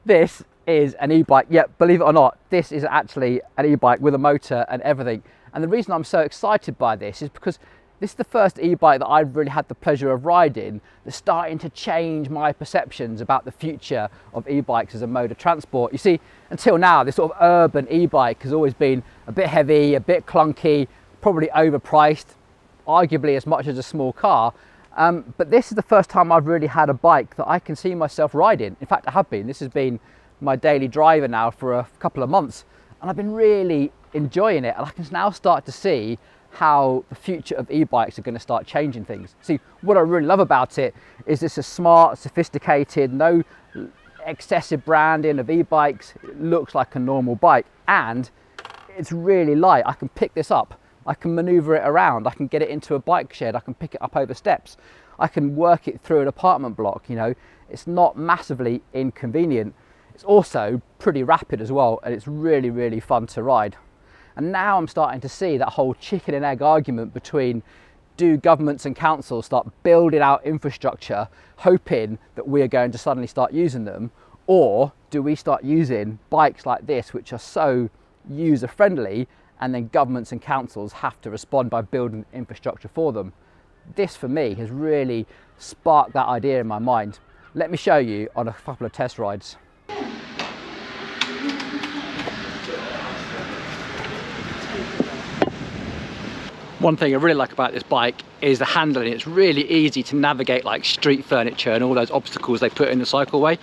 This is an e-bike. Yeah, believe it or not, this is actually an e-bike with a motor and everything. And the reason I'm so excited by this is because this is the first e-bike that I've really had the pleasure of riding that's starting to change my perceptions about the future of e-bikes as a mode of transport. You see, until now, this sort of urban e-bike has always been a bit heavy, a bit clunky, probably overpriced, arguably as much as a small car. But this is the first time I've really had a bike that I can see myself riding. In fact, I have been. This has been my daily driver now for a couple of months, and I've been really enjoying it. And I can now start to see how the future of e-bikes are going to start changing things. See, what I really love about it is this is smart, sophisticated, no excessive branding of e-bikes. It looks like a normal bike, and it's really light. I can pick this up. I can maneuver it around, I can get it into a bike shed, I can pick it up over steps, I can work it through an apartment block, you know. It's not massively inconvenient. It's also pretty rapid as well, and it's really, really fun to ride. And now I'm starting to see that whole chicken and egg argument between, do governments and councils start building out infrastructure, hoping that we are going to suddenly start using them, or do we start using bikes like this, which are so user-friendly, and then governments and councils have to respond by building infrastructure for them. This, for me, has really sparked that idea in my mind. Let me show you on a couple of test rides. One thing I really like about this bike is the handling. It's really easy to navigate like street furniture and all those obstacles they put in the cycleway.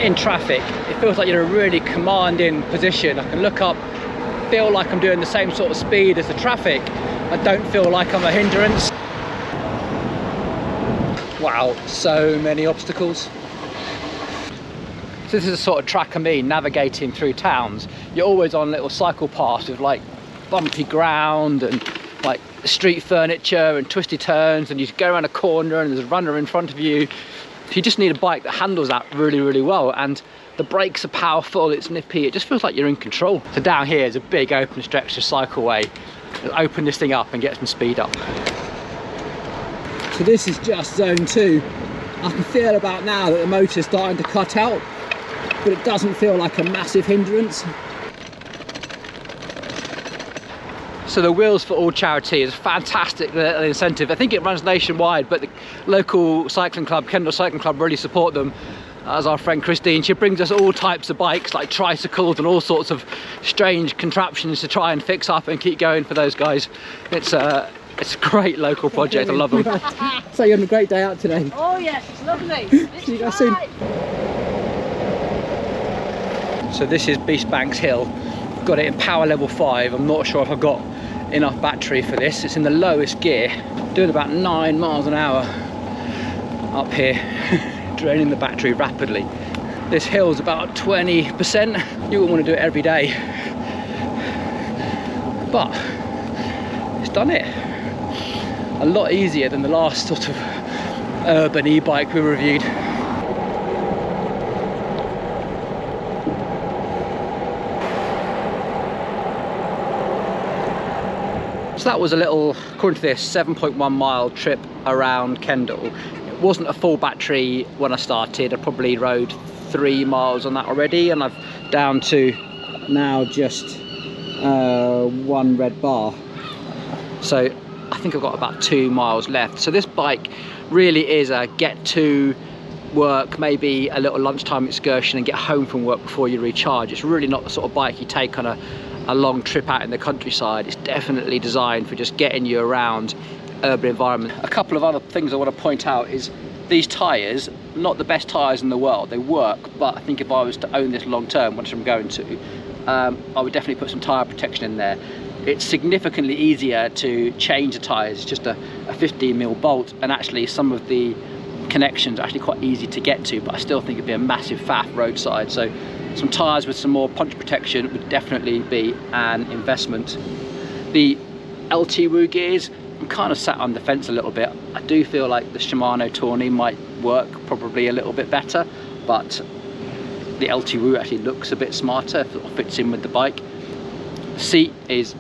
In traffic, it feels like you're in a really commanding position. I can look up, feel like I'm doing the same sort of speed as the traffic. I don't feel like I'm a hindrance. Wow, so many obstacles. So this is the sort of track I mean, navigating through towns. You're always on little cycle paths with like bumpy ground and like street furniture and twisty turns, and you go around a corner and there's a runner in front of you. You just need a bike that handles that really, really well, and the brakes are powerful, it's nippy, it just feels like you're in control. So down here is a big open stretch of cycleway. Let's open this thing up and get some speed up. So this is just zone 2. I can feel about now that the motor's starting to cut out, but it doesn't feel like a massive hindrance. So the Wheels for All charity is a fantastic incentive. I think it runs nationwide, but the local cycling club, Kendal Cycling Club, really support them. As our friend Christine, she brings us all types of bikes, like tricycles and all sorts of strange contraptions to try and fix up and keep going for those guys. It's a great local project. I love them. So you're having a great day out today. Oh yes, it's lovely. See you guys soon. So this is Beast Banks Hill. I've got it in power level 5. I'm not sure if I've got enough battery for this. It's in the lowest gear, doing about 9 miles an hour up here, draining the battery rapidly. This hill's about 20%. You wouldn't want to do it every day, but it's done it. A lot easier than the last sort of urban e-bike we reviewed. So that was a little, according to this, 7.1 mile trip around Kendal. It wasn't a full battery when I started. I probably rode 3 miles on that already, and I've down to now just 1 red bar. So I think I've got about 2 miles left. So this bike really is a get to work, maybe a little lunchtime excursion, and get home from work before you recharge. It's really not the sort of bike you take on a long trip out in the countryside. It's definitely designed for just getting you around urban environment. A couple of other things I want to point out is these tyres, not the best tyres in the world. They work, but I think if I was to own this long term, which I'm going to, I would definitely put some tyre protection in there. It's significantly easier to change the tyres. It's just a 15mm bolt, and actually some of the connections are actually quite easy to get to, but I still think it'd be a massive faff roadside. So some tyres with some more punch protection would definitely be an investment. The LT Woo gears, I'm kind of sat on the fence a little bit. I do feel like the Shimano Tawny might work probably a little bit better, but the LT Woo actually looks a bit smarter, fits in with the bike. The seat is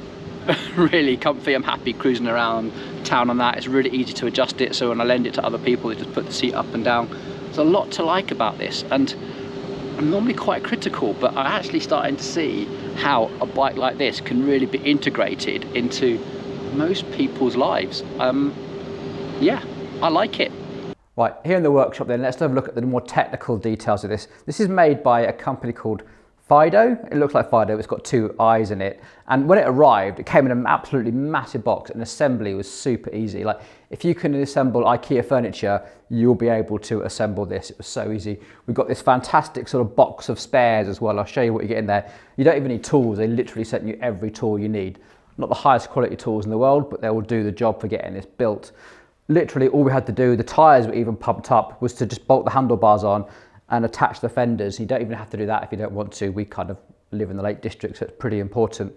really comfy. I'm happy cruising around town on that. It's really easy to adjust it, so when I lend it to other people, they just put the seat up and down. There's a lot to like about this, and I'm normally quite critical, but I'm actually starting to see how a bike like this can really be integrated into most people's lives. Yeah, I like it. Right, here in the workshop then, let's have a look at the more technical details of this. This is made by a company called Fido. It looks like Fido, it's got 2 eyes in it. And when it arrived, it came in an absolutely massive box, and assembly was super easy. Like, if you can assemble IKEA furniture, you'll be able to assemble this. It was so easy. We've got this fantastic sort of box of spares as well. I'll show you what you get in there. You don't even need tools. They literally sent you every tool you need. Not the highest quality tools in the world, but they will do the job for getting this built. Literally all we had to do, the tyres were even pumped up, was to just bolt the handlebars on and attach the fenders. You don't even have to do that if you don't want to. We kind of live in the Lake District, so it's pretty important.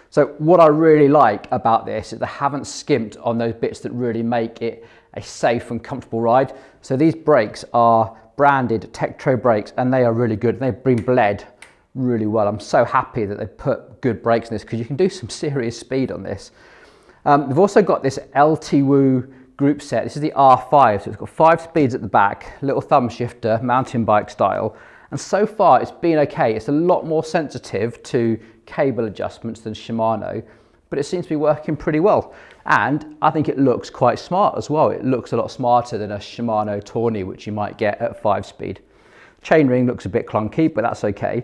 So what I really like about this is they haven't skimped on those bits that really make it a safe and comfortable ride. So these brakes are branded Tektro brakes, and they are really good. They've been bled really well. I'm so happy that they put good brakes in this, because you can do some serious speed on this. We've also got this LT-Woo group set. This is the R5, so it's got 5 speeds at the back, little thumb shifter, mountain bike style, and so far it's been okay. It's a lot more sensitive to cable adjustments than Shimano, but it seems to be working pretty well, and I think it looks quite smart as well. It looks a lot smarter than a Shimano Tawny, which you might get at 5 speed. Chainring looks a bit clunky, but that's okay.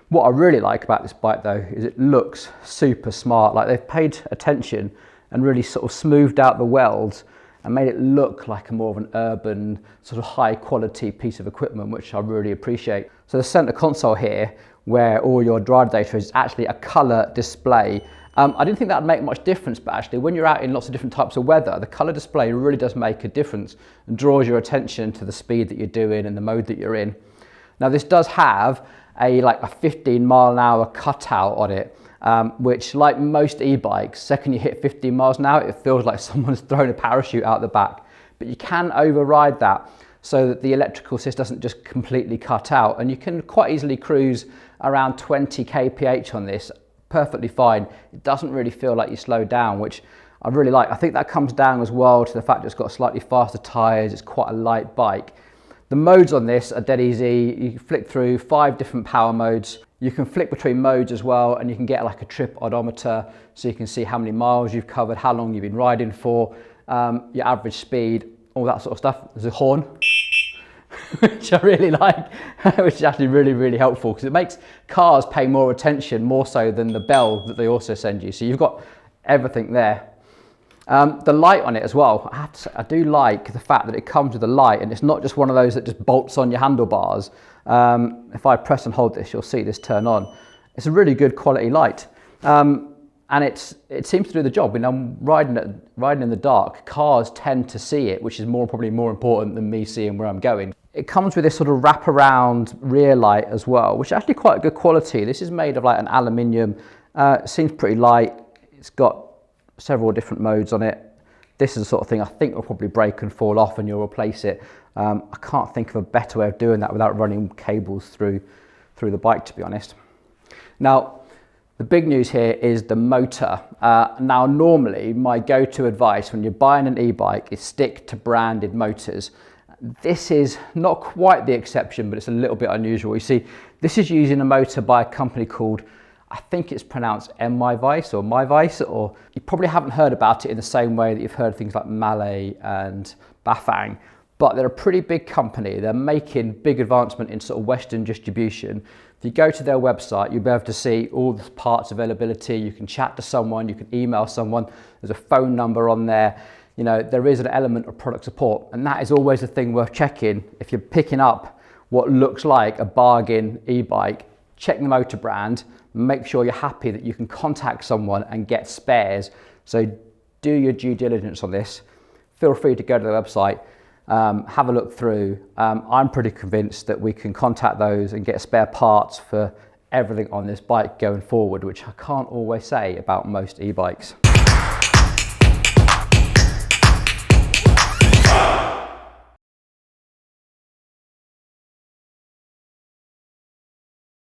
What I really like about this bike though is it looks super smart. Like, they've paid attention and really sort of smoothed out the welds and made it look like a more of an urban, sort of high quality piece of equipment, which I really appreciate. So the center console here, where all your driver data is actually a color display. I didn't think that would make much difference, but actually when you're out in lots of different types of weather, the color display really does make a difference and draws your attention to the speed that you're doing and the mode that you're in. Now this does have like a 15-mile-an-hour cutout on it, which, like most e-bikes, second you hit 15 miles an hour, it feels like someone's thrown a parachute out the back. But you can override that so that the electrical system doesn't just completely cut out, and you can quite easily cruise around 20 kph on this perfectly fine. It doesn't really feel like you slow down, which I really like. I think that comes down as well to the fact that it's got slightly faster tyres, it's quite a light bike. The modes on this are dead easy. You can flick through 5 different power modes. You can flick between modes as well, and you can get like a trip odometer, so you can see how many miles you've covered, how long you've been riding for, your average speed, all that sort of stuff. There's a horn, which I really like, which is actually really, really helpful, because it makes cars pay more attention, more so than the bell that they also send you. So you've got everything there. The light on it as well, I have to say, I do like the fact that it comes with a light, and it's not just one of those that just bolts on your handlebars. If I press and hold this, you'll see this turn on. It's a really good quality light, and it seems to do the job. When I'm riding in the dark, cars tend to see it, which is probably more important than me seeing where I'm going. It comes with this sort of wraparound rear light as well, which is actually quite good quality. This is made of like an aluminium. It seems pretty light. It's got several different modes on it. This is the sort of thing I think will probably break and fall off, and you'll replace it. I can't think of a better way of doing that without running cables through the bike, to be honest. Now, the big news here is the motor. Now, normally my go-to advice when you're buying an e-bike is stick to branded motors. This is not quite the exception, but it's a little bit unusual. You see, this is using a motor by a company called, I think it's pronounced eBike or myvice, or you probably haven't heard about it in the same way that you've heard things like Malay and Bafang, but they're a pretty big company. They're making big advancement in sort of Western distribution. If you go to their website, you'll be able to see all the parts availability. You can chat to someone, you can email someone. There's a phone number on there. You know, there is an element of product support, and that is always a thing worth checking. If you're picking up what looks like a bargain e-bike, check the motor brand, make sure you're happy that you can contact someone and get spares. So do your due diligence on this. Feel free to go to the website, have a look through. I'm pretty convinced that we can contact those and get spare parts for everything on this bike going forward, which I can't always say about most e-bikes.